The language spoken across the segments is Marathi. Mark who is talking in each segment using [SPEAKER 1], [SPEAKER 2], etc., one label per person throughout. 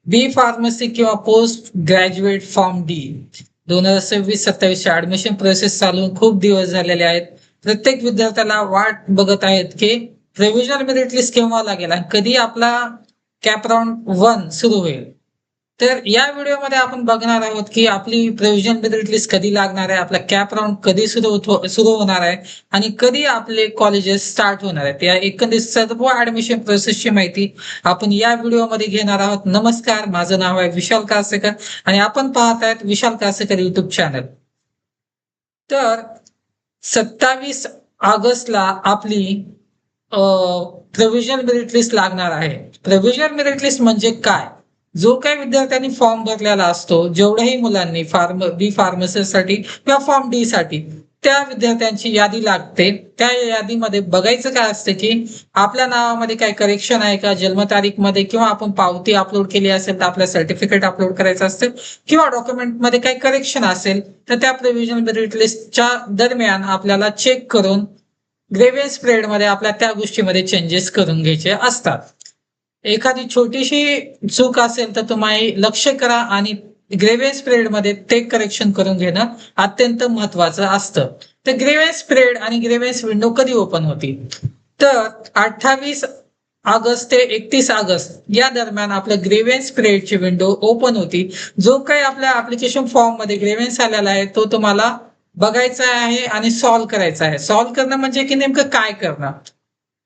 [SPEAKER 1] बी फार्मसी किंवा post graduate form D 2026-27 admission process चालून खूप दिवस झालेले आहेत. प्रत्येक विद्यार्थ्याला वाट बघत आहेत की प्रोव्हिजनल मेरिट लिस्ट केव्हा लागेल आणि कधी आपला कॅप राऊंड 1 सुरू होईल. तर या व्हिडिओमध्ये आपण बघणार आहोत की आपली प्रोव्हिजनल मेरिट लिस्ट कधी लागणार आहे, आपला कॅप राऊंड कधी सुरू होणार आहे आणि कधी आपले कॉलेजेस स्टार्ट होणार आहेत. या एकंदरीत सर्व ऍडमिशन प्रोसेसची माहिती आपण या व्हिडिओमध्ये घेणार आहोत. नमस्कार, माझं नाव आहे विशाल कासेकर आणि आपण पाहत आहेत विशाल कासेकर युट्यूब चॅनल. तर 27 ऑगस्टला आपली प्रोव्हिजनल मेरिट लिस्ट लागणार आहे. प्रोव्हिजनल मेरिट लिस्ट म्हणजे काय? जो काही विद्यार्थ्यांनी फॉर्म भरलेला असतो, जेवढ्याही मुलांनी बी फार्मसीसाठी किंवा फॉर्म डी साठी, त्या विद्यार्थ्यांची यादी लागते. त्या यादीमध्ये बघायचं काय असतं की आपल्या नावामध्ये काही करेक्शन आहे का, जन्मतारीख मध्ये, किंवा आपण पावती अपलोड केली असेल तर आपल्या सर्टिफिकेट अपलोड करायचं असतं, किंवा डॉक्युमेंट मध्ये काही करेक्शन असेल तर त्या प्रोव्हिजनल मेरिट लिस्टच्या दरम्यान आपल्याला चेक करून ग्रेव्हियन्स पिरियड मध्ये आपल्या त्या गोष्टीमध्ये चेंजेस करून घ्यायचे असतात. एखादी छोटीशी चूक असेल तर तुम्ही लक्ष करा आणि ग्रेव्हियन्स पिरियड मध्ये ते करेक्शन करून घेणं अत्यंत महत्वाचं असतं. तर ग्रेव्हियन्स पिरियड आणि ग्रेव्हियन्स विंडो कधी ओपन होती? तर 28 ऑगस्ट ते 31 ऑगस्ट या दरम्यान आपल्या ग्रेव्हियन्स पिरियडची विंडो ओपन होती. जो काही आपल्या ऍप्लिकेशन फॉर्म मध्ये ग्रेव्हियन्स आलेला आहे तो तुम्हाला बघायचा आहे आणि सॉल्व्ह करायचा आहे. सॉल्व्ह करणं म्हणजे की नेमकं काय करणं?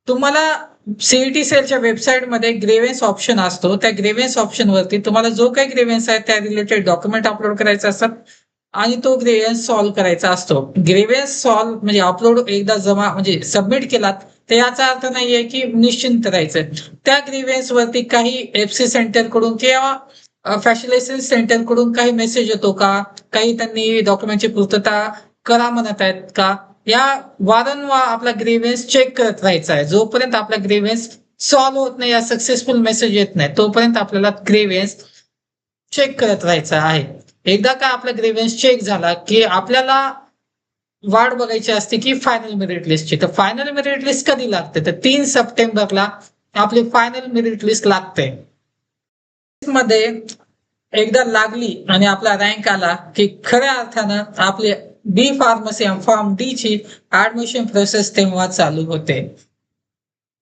[SPEAKER 1] तुम्हाला सीईटी सेलच्या वेबसाईटमध्ये ग्रेव्हियन्स ऑप्शन असतो. त्या ग्रेव्हियन्स ऑप्शन वरती तुम्हाला जो काही ग्रेव्हियन्स आहे त्या रिलेटेड डॉक्युमेंट अपलोड करायचे असतात आणि तो ग्रेव्हियन्स सॉल्व्ह करायचा असतो. ग्रेव्हियन्स सॉल्व्ह म्हणजे अपलोड एकदा जमा म्हणजे सबमिट केलात तर याचा अर्थ नाहीये की निश्चिंत राहायचं. त्या ग्रेव्हियन्स वरती काही एफसी सेंटर कडून किंवा फॅसिलिटेशन सेंटर कडून काही मेसेज येतो का, काही त्यांनी डॉक्युमेंटची पूर्तता करा म्हणत आहेत का, या वारंवार आपला ग्रेव्हियन्स चेक करत राहायचा आहे. जोपर्यंत आपला ग्रेव्हियन्स सॉल्व्ह होत नाही या सक्सेसफुल मेसेज येत नाही तोपर्यंत आपल्याला ग्रेव्हियन्स चेक करत राहायचा आहे. एकदा का आपला ग्रेव्हियन्स चेक झाला की आपल्याला वाट बघायची असते की फायनल मेरिट लिस्टची. तर फायनल मेरिट लिस्ट कधी लागते? तर 3 सप्टेंबरला आपली फायनल मेरिट लिस्ट लागते. मध्ये एकदा लागली आणि आपला रँक आला की खऱ्या अर्थानं आपले बी फार्मसी फॉर्म डी ची ऍडमिशन प्रोसेस तेव्हा चालू होते.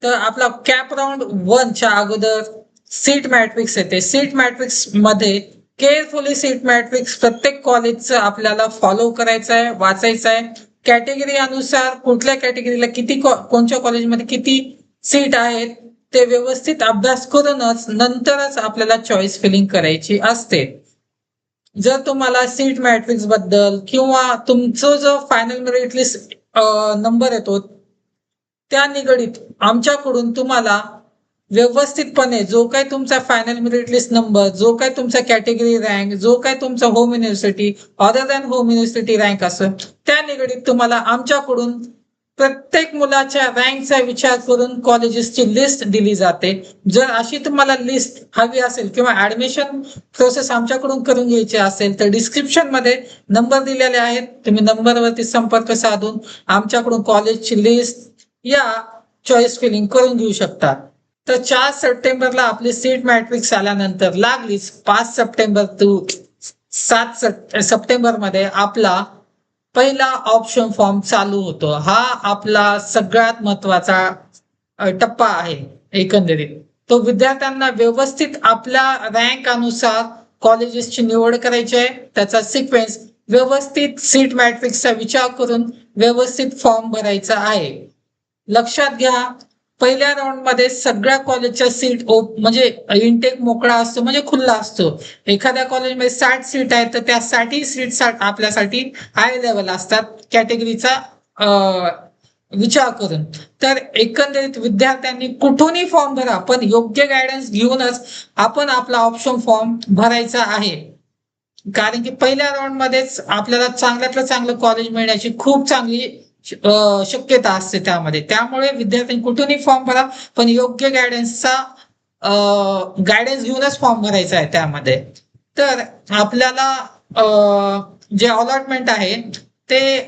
[SPEAKER 1] तर आपला कॅप राऊंड 1 च्या अगोदर सीट मॅट्रिक्स येते. सीट मॅट्रिक्स मध्ये केअरफुली सीट मॅट्रिक्स प्रत्येक कॉलेजचं आपल्याला फॉलो करायचं आहे, वाचायचं आहे. कॅटेगरी अनुसार कुठल्या कॅटेगरीला किती, कोणत्या कॉलेजमध्ये किती सीट आहेत ते व्यवस्थित अभ्यास करूनच नंतरच आपल्याला चॉईस फिलिंग करायची असते. जर तुम्हाला सीट मॅट्रिक्स बद्दल किंवा तुमचं जो फायनल मेरिट लिस्ट नंबर येतो त्या निगडीत आमच्याकडून तुम्हाला व्यवस्थितपणे जो काही तुमचा फायनल मेरिट लिस्ट नंबर, जो काही तुमचा कॅटेगरी रँक, जो काही तुमचा home university other than home university rank असेल त्या निगडीत तुम्हाला आमच्याकडून प्रत्येक मुलाच्या रँकचा विचार करून कॉलेजेसची लिस्ट दिली जाते. जर अशी तुम्हाला लिस्ट हवी असेल किंवा ऍडमिशन प्रोसेस आमच्याकडून करून घ्यायची असेल तर डिस्क्रिप्शन मध्ये नंबर दिलेले आहेत. तुम्ही नंबरवरती संपर्क साधून आमच्याकडून कॉलेजची लिस्ट या चॉईस फिलिंग करून घेऊ शकता. तर 4 सप्टेंबरला आपली सीट मॅट्रिक्स आल्यानंतर लागलीच 5 सप्टेंबर टू 7 सप्टेंबर मध्ये आपला पहिला ऑप्शन फॉर्म चालू होतो. हा आपला सगळ्यात महत्वाचा टप्पा आहे. एकंदरीत तो विद्यार्थ्यांना व्यवस्थित आपल्या रँक अनुसार कॉलेजेसची निवड करायची आहे. त्याचा सिक्वेन्स व्यवस्थित सीट मॅट्रिक्सचा विचार करून व्यवस्थित फॉर्म भरायचा आहे. लक्षात घ्या, पहिल्या राऊंड मध्ये सगळ्या कॉलेजच्या सीट म्हणजे इनटेक मोकळा असतो, म्हणजे खुला असतो. एखाद्या कॉलेजमध्ये 60 सीट आहेत तर त्या 60 सीट आपल्यासाठी हाय लेवल असतात कॅटेगरीचा विचार करून. तर एकंदरीत विद्यार्थ्यांनी कुठूनही फॉर्म भरा पण योग्य गायडन्स घेऊनच आपण आपला ऑप्शन फॉर्म भरायचा आहे. कारण की पहिल्या राऊंड मध्येच आपल्याला चांगल्यातलं चांगलं कॉलेज मिळण्याची खूप चांगली शक्यता असते त्यामध्ये. त्यामुळे विद्यार्थ्यांनी कुठूनही फॉर्म भरा पण योग्य गायडन्स घेऊनच फॉर्म भरायचा आहे त्यामध्ये. तर आपल्याला जे अलॉटमेंट आहे ते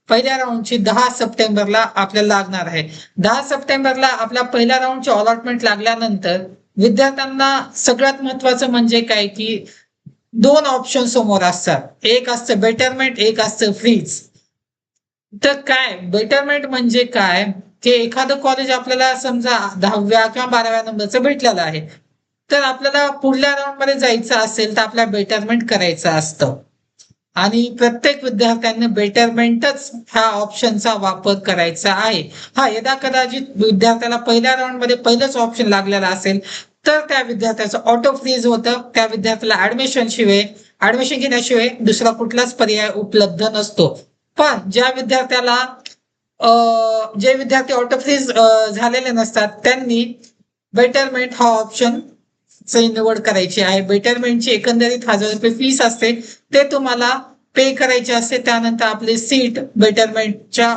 [SPEAKER 1] पहिल्या राऊंडची 10 सप्टेंबरला आपल्याला लागणार आहे. 10 सप्टेंबरला आपल्या पहिल्या राऊंडची अलॉटमेंट लागल्यानंतर विद्यार्थ्यांना सगळ्यात महत्वाचं म्हणजे काय की दोन ऑप्शन समोर असतात, एक असतं बेटरमेंट, एक असतं फ्रीज. तर काय बेटरमेंट म्हणजे काय, की एखादं कॉलेज आपल्याला समजा 10व्या किंवा 12व्या नंबरचं भेटलेलं आहे, तर आपल्याला पुढल्या राऊंड मध्ये जायचं असेल तर आपल्याला बेटरमेंट करायचं असतं आणि प्रत्येक विद्यार्थ्यांनी बेटरमेंटच ह्या ऑप्शनचा वापर करायचा आहे. हा यदा कदाचित विद्यार्थ्याला पहिल्या राऊंड मध्ये पहिलंच ऑप्शन लागलेला असेल तर त्या विद्यार्थ्याचं ऑटो फ्रीज होतं, त्या विद्यार्थ्याला ऍडमिशन घेण्याशिवाय दुसरा कुठलाच पर्याय उपलब्ध नसतो. पण ज्या विद्यार्थ्याला जे विद्यार्थी ऑटो फ्रीज झालेले नसतात त्यांनी बेटरमेंट हा ऑप्शन निवड करायची आहे. बेटरमेंटची एकंदरीत 1000 रुपये फीस असते, ते तुम्हाला पे करायचे असते. त्यानंतर आपले सीट बेटरमेंटच्या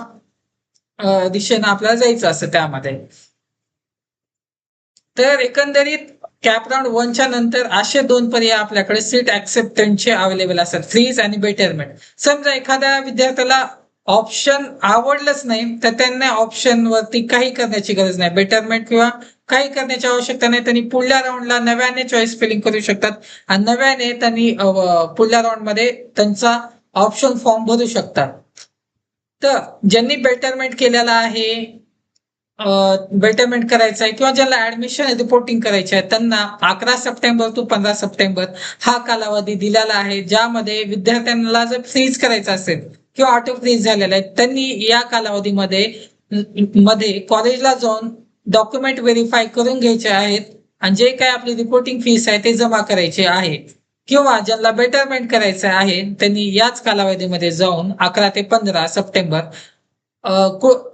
[SPEAKER 1] दिशेने आपल्याला जायचं असतं त्यामध्ये. तर एकंदरीत कॅप राऊंड 1च्या नंतर असे दोन पर्याय आपल्याकडे सीट ऍक्सेप्टन्सचे अवेलेबल असतात, फ्रीज आणि बेटरमेंट. समजा एखाद्या विद्यार्थ्याला ऑप्शन आवडलंच नाही तर त्यांना ऑप्शन वरती काही करण्याची गरज नाही, बेटरमेंट किंवा काही करण्याची आवश्यकता नाही. त्यांनी पुढल्या राऊंडला नव्याने चॉईस फिलिंग करू शकतात आणि नव्याने त्यांनी पुढल्या राऊंड मध्ये त्यांचा ऑप्शन फॉर्म भरू शकतात. तर ज्यांनी बेटरमेंट केलेला आहे, बेटरमेंट करायचं आहे किंवा ज्याला ऍडमिशन रिपोर्टिंग करायचे आहे त्यांना 11 सप्टेंबर ते 15 सप्टेंबर हा कालावधी दिलेला आहे, ज्यामध्ये विद्यार्थ्यांना जर फ्रीज करायचं असेल किंवा ऑटो फ्रीज झालेला आहे त्यांनी या कालावधीमध्ये कॉलेजला जाऊन डॉक्युमेंट व्हेरीफाय करून घ्यायचे आहेत आणि जे काय आपली रिपोर्टिंग फीस आहे ते जमा करायचे आहे. किंवा ज्यांना बेटरमेंट करायचं आहे त्यांनी याच कालावधीमध्ये जाऊन 11 ते 15 सप्टेंबर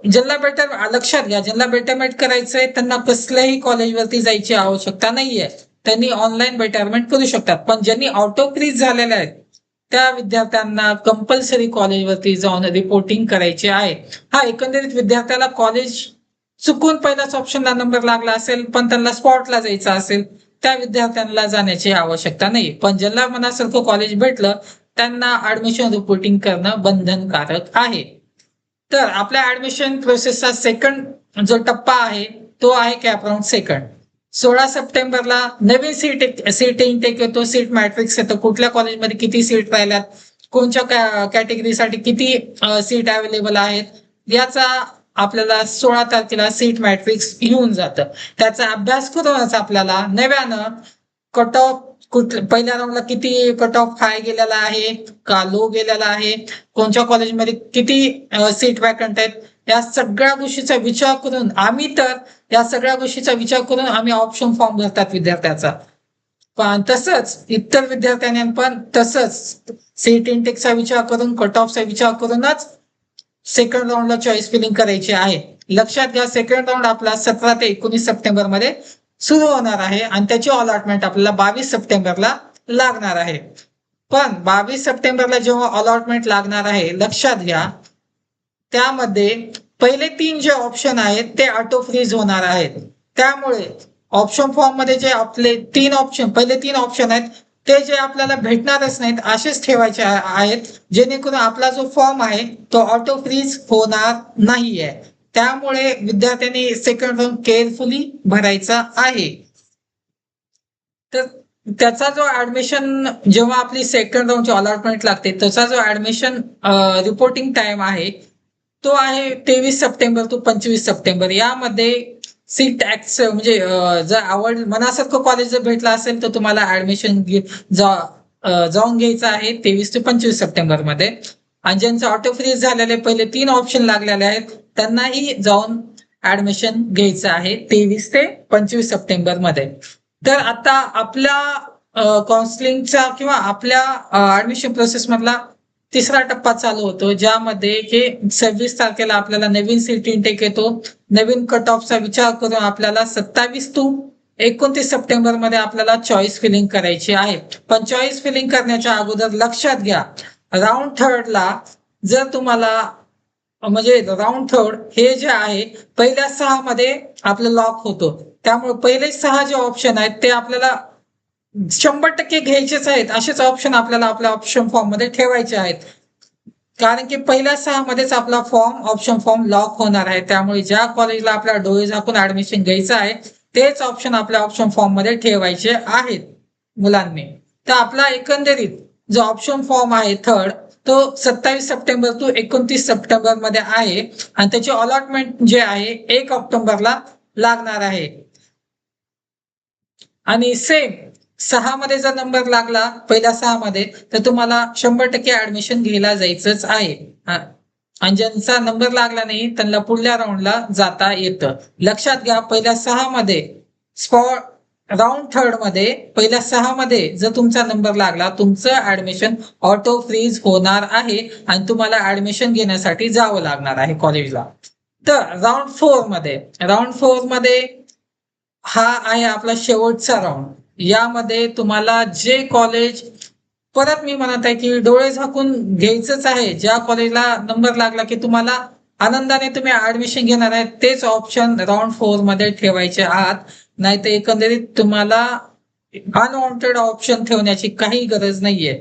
[SPEAKER 1] ज्यांना लक्षात घ्या, ज्यांना बेटरमेंट करायचंय त्यांना कसल्याही कॉलेजवरती जायची आवश्यकता नाहीये, त्यांनी ऑनलाईन बेटरमेंट करू शकतात. पण ज्यांनी ऑटो फ्रीज झालेले आहेत त्या विद्यार्थ्यांना कंपल्सरी कॉलेजवरती जाऊन रिपोर्टिंग करायचे आहे. हा एकंदरीत विद्यार्थ्याला कॉलेज चुकून पहिलाच ऑप्शनला नंबर लागला असेल पण त्यांना स्पॉटला जायचं असेल त्या विद्यार्थ्यांना जाण्याची आवश्यकता नाही. पण ज्यांना मनासारखं कॉलेज भेटलं त्यांना ऍडमिशन रिपोर्टिंग करणं बंधनकारक आहे. तर आपल्या ऍडमिशन प्रोसेसचा सेकंड जो टप्पा आहे तो आहे कॅप राऊंड सेकंड. 16 सप्टेंबरला नवीन सीट इंटेक येतो, सीट मॅट्रिक्स येतो, कुठल्या कॉलेजमध्ये किती सीट राहिल्यात, कोणत्या कॅटेगरीसाठी किती सीट अवेलेबल आहेत याचा आपल्याला 16 तारखेला सीट मॅट्रिक्स येऊन जातं. त्याचा अभ्यास करूनच आपल्याला नव्यानं कट ऑफ पहिल्या राऊंडला किती कट ऑफ हाय गेलेला आहे का लो गेलेला आहे, कोणत्या कॉलेजमध्ये किती सीट वॅकंट आहेत, या सगळ्या गोष्टीचा विचार करून आम्ही ऑप्शन फॉर्म भरतात विद्यार्थ्याचा. पण तसंच इतर विद्यार्थ्यांनी पण तसंच सीट इंटेकचा विचार करून कट ऑफचा विचार करूनच सेकंड राऊंडला चॉईस फिलिंग करायची आहे. लक्षात घ्या, सेकंड राऊंड आपला 17 ते 19 सप्टेंबर मध्ये सुरू होणार आहे आणि त्याची अलॉटमेंट आपल्याला 22 सप्टेंबरला लागणार आहे. पण 22 सप्टेंबरला जेव्हा अलॉटमेंट लागणार आहे लक्षात घ्या त्यामध्ये पहिले 3 जे ऑप्शन आहेत ते ऑटो फ्रीज होणार आहेत. त्यामुळे ऑप्शन फॉर्म मध्ये जे आपले पहिले 3 ऑप्शन आहेत ते जे आपल्याला भेटणारच नाहीत असेच ठेवायचे आहेत, जेणेकरून आपला जो फॉर्म आहे तो ऑटो फ्रीज होणार नाहीये. त्यामुळे विद्यार्थ्यांनी सेकंड राऊंड केअरफुली भरायचा आहे. तर त्याचा जो ऍडमिशन जेव्हा आपली सेकंड राऊंडची अलॉटमेंट लागते त्याचा जो ऍडमिशन रिपोर्टिंग टाइम आहे तो आहे 23 सप्टेंबर ते 25 सप्टेंबर. यामध्ये सीट म्हणजे जर मनासारखं कॉलेज जर भेटला असेल तर तुम्हाला ऍडमिशन जाऊन घ्यायचं आहे 23 ते 25 सप्टेंबर मध्ये. आणि ज्यांचं ऑटो फ्रीज झालेले पहिले 3 ऑप्शन लागलेले आहेत त्यांनाही जाऊन ऍडमिशन घ्यायचं आहे 23 ते 25 सप्टेंबर मध्ये. तर आता आपल्या काउन्सिलिंगचा किंवा आपल्या ऍडमिशन प्रोसेस मधला तिसरा टप्पा चालू होतो, ज्यामध्ये की 26 तारखेला आपल्याला नवीन सीट इंटेक येतो. नवीन कट ऑफचा विचार करून आपल्याला 27 ते 29 सप्टेंबर मध्ये आपल्याला चॉईस फिलिंग करायची आहे. पण चॉईस फिलिंग करण्याच्या अगोदर लक्षात घ्या, राऊंड थर्डला जर तुम्हाला म्हणजे राऊंड थर्ड हे जे आहे पहिल्या 6 मध्ये आपलं लॉक होतो. त्यामुळे पहिले 6 जे ऑप्शन आहेत ते आपल्याला 100% घ्यायचेच आहेत. असेच ऑप्शन आपल्याला आपल्या ऑप्शन फॉर्म मध्ये ठेवायचे आहेत, कारण की पहिल्या 6 मध्येच आपला ऑप्शन फॉर्म लॉक होणार आहे. त्यामुळे ज्या कॉलेजला आपल्याला डोळे झाकून ऍडमिशन घ्यायचं आहे तेच ऑप्शन आपल्या ऑप्शन फॉर्म मध्ये ठेवायचे आहेत मुलांनी. तर आपला एकंदरीत जो ऑप्शन फॉर्म आहे थर्ड, तो 27 सप्टेंबर टू 29 सप्टेंबर मध्ये आहे आणि त्याची अलॉटमेंट जे आहे 1 ऑक्टोबरला लागणार आहे. आणि सेम 6 मध्ये जर नंबर लागला पहिल्या 6 मध्ये, तर तुम्हाला 100% ऍडमिशन घ्यायला जायचंच आहे. आणि ज्यांचा नंबर लागला नाही त्यांना पुढल्या राऊंडला जाता येतं. लक्षात घ्या, पहिल्या 6 मध्ये राऊंड थर्ड मध्ये पहिल्या 6 मध्ये जर तुमचा नंबर लागला, तुमचं ऍडमिशन ऑटो फ्रीज होणार आहे आणि तुम्हाला ऍडमिशन घेण्यासाठी जावं लागणार आहे कॉलेजला. तर राऊंड फोर मध्ये हा आहे आपला शेवटचा राऊंड. यामध्ये तुम्हाला जे कॉलेज, परत मी म्हणत आहे की डोळे झाकून घ्यायचंच आहे, ज्या कॉलेजला नंबर लागला की तुम्हाला आनंदाने तुम्ही ऍडमिशन घेणार आहे तेच ऑप्शन राऊंड 4 मध्ये ठेवायचे आहात. नाही तर एकंदरीत तुम्हाला अनवॉन्टेड ऑप्शन ठेवण्याची काही गरज नाहीये.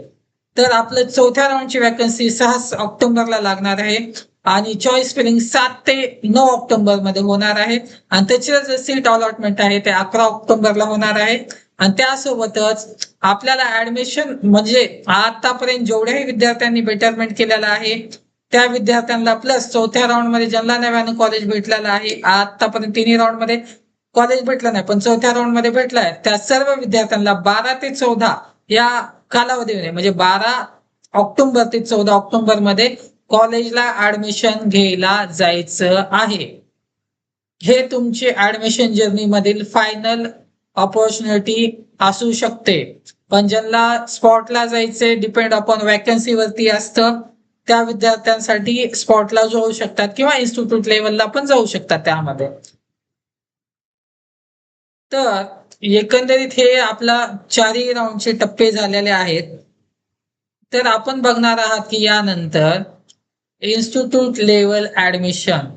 [SPEAKER 1] तर आपलं चौथ्या राऊंडची वॅकन्सी 6 ऑक्टोबरला लागणार आहे आणि चॉईस फिलिंग 7 ते 9 ऑक्टोबर मध्ये होणार आहे आणि त्याचे जे सीट अलॉटमेंट आहे ते 11 ऑक्टोबरला होणार आहे. आणि त्यासोबतच आपल्याला ऍडमिशन म्हणजे आतापर्यंत जेवढ्याही विद्यार्थ्यांनी बेटरमेंट केलेला आहे त्या विद्यार्थ्यांना प्लस चौथ्या राऊंड मध्ये ज्यांना नव्यानं कॉलेज भेटलेलं आहे, आतापर्यंत तिन्ही राऊंड मध्ये कॉलेज भेटलं नाही पण चौथ्या राऊंड मध्ये भेटलाय, त्या सर्व विद्यार्थ्यांना 12 ते 14 या कालावधीमध्ये म्हणजे 12 ऑक्टोबर ते 14 ऑक्टोबर मध्ये कॉलेजला ऍडमिशन घ्यायला जायचं आहे. हे तुमचे ऍडमिशन जर्नी मधील फायनल ऑपॉर्च्युनिटी असू शकते. पण ज्यांना स्पॉटला जायचे डिपेंड अपॉन वॅकन्सी वरती असतं, त्या विद्यार्थ्यांसाठी स्पॉटला जाऊ शकतात किंवा इन्स्टिट्यूट लेवलला पण जाऊ शकतात त्यामध्ये. तर एकंदरीत हे आपला 4ही राऊंडचे टप्पे झालेले आहेत. तर आपण बघणार आहात की यानंतर इन्स्टिट्यूट लेवल ऍडमिशन.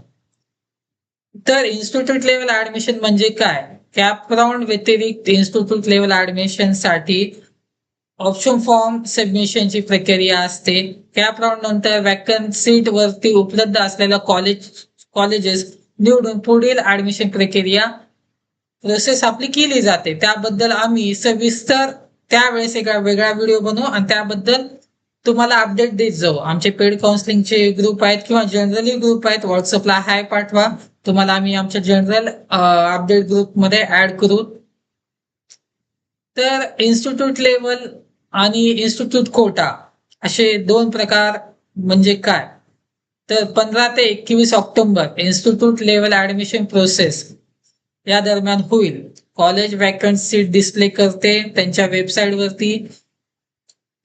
[SPEAKER 1] तर इन्स्टिट्यूट लेवल ऍडमिशन म्हणजे काय? कॅप राऊंड व्यतिरिक्त इन्स्टिट्यूट लेवल ऍडमिशन साठी ऑप्शन फॉर्म सबमिशनची प्रक्रिया असते. कॅप राऊंड नंतर वॅकंट सीट वरती उपलब्ध असलेल्या कॉलेजेस निवडून पुढील ऍडमिशन प्रक्रिया प्रोसेस आपली केली जाते. त्याबद्दल आम्ही सविस्तर त्यावेळेस एक वेगळा व्हिडिओ बनवू आणि त्याबद्दल तुम्हाला अपडेट देत जाऊ. आमचे पेड काउन्सिलिंगचे ग्रुप आहेत किंवा जनरली ग्रुप आहेत, व्हॉट्सअपला हाय पाठवा, तुम्हाला आम्ही आमच्या जनरल अपडेट ग्रुप मध्ये ऍड करू. तर इन्स्टिट्यूट लेवल आणि इन्स्टिट्यूट कोटा असे दोन प्रकार म्हणजे काय? तर 15 ते 21 October institute level admission process या दरम्यान होईल. कॉलेज वॅकंट सीट डिस्प्ले करते त्यांच्या वेबसाईट वरती.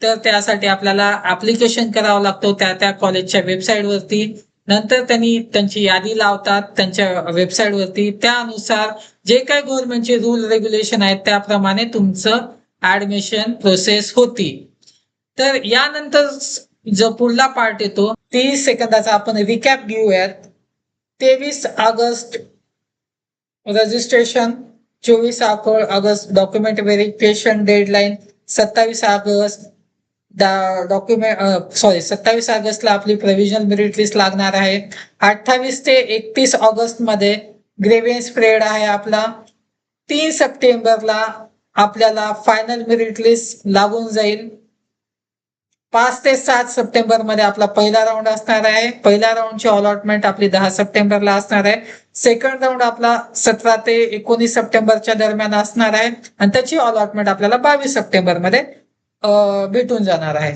[SPEAKER 1] तर त्यासाठी आपल्याला ऍप्लिकेशन करावं लागतो त्या कॉलेजच्या वेबसाईट वरती. नंतर त्यांनी त्यांची यादी लावतात त्यांच्या वेबसाईट वरती. त्यानुसार जे काही गव्हर्नमेंटचे रूल रेग्युलेशन आहेत त्याप्रमाणे तुमचं ऍडमिशन प्रोसेस होती. तर यानंतर जो पुढला पार्ट येतो 30 सेकंदाचा आपण रिकॅप घेऊयात. 23 August registration, 24 August document verification deadline, 27 August 27 ऑगस्टला आपली प्रोव्हिजनल मेरिट लिस्ट लागणार आहे. 28 ते 31 ऑगस्ट मध्ये ग्रेव्हियन्स पिरियड आहे आपला. 3 सप्टेंबरला आपल्याला फायनल मेरिट लिस्ट लागून जाईल. 5 ते 7 सप्टेंबर मध्ये आपला पहिला राऊंड असणार आहे. पहिल्या राऊंडची अलॉटमेंट आपली 10 सप्टेंबरला असणार आहे. सेकंड राऊंड आपला 17 ते 19 सप्टेंबरच्या दरम्यान असणार आहे आणि त्याची अलॉटमेंट आपल्याला 22 सप्टेंबर मध्ये भेटून जाणार आहे.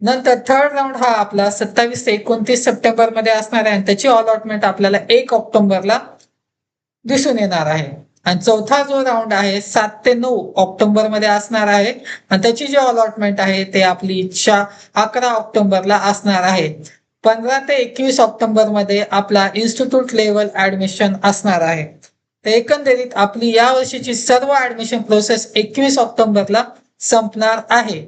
[SPEAKER 1] नंतर थर्ड राऊंड हा आपला 27 ते 29 सप्टेंबर मध्ये असणार आहे आणि त्याची अलॉटमेंट आपल्याला 1 ऑक्टोबरला दिसून येणार आहे. आणि चौथा जो राऊंड आहे 7 ते 9 ऑक्टोबर मध्ये असणार आहे आणि त्याची जी अलॉटमेंट आहे ते आपली 11 ऑक्टोबरला असणार आहे. 15 ते 21 ऑक्टोबर मध्ये आपला इन्स्टिट्यूट लेवल ऍडमिशन असणार आहे. तर एकंदरीत आपली या वर्षीची सर्व ऍडमिशन प्रोसेस 21 ऑक्टोबरला संपणार आहे.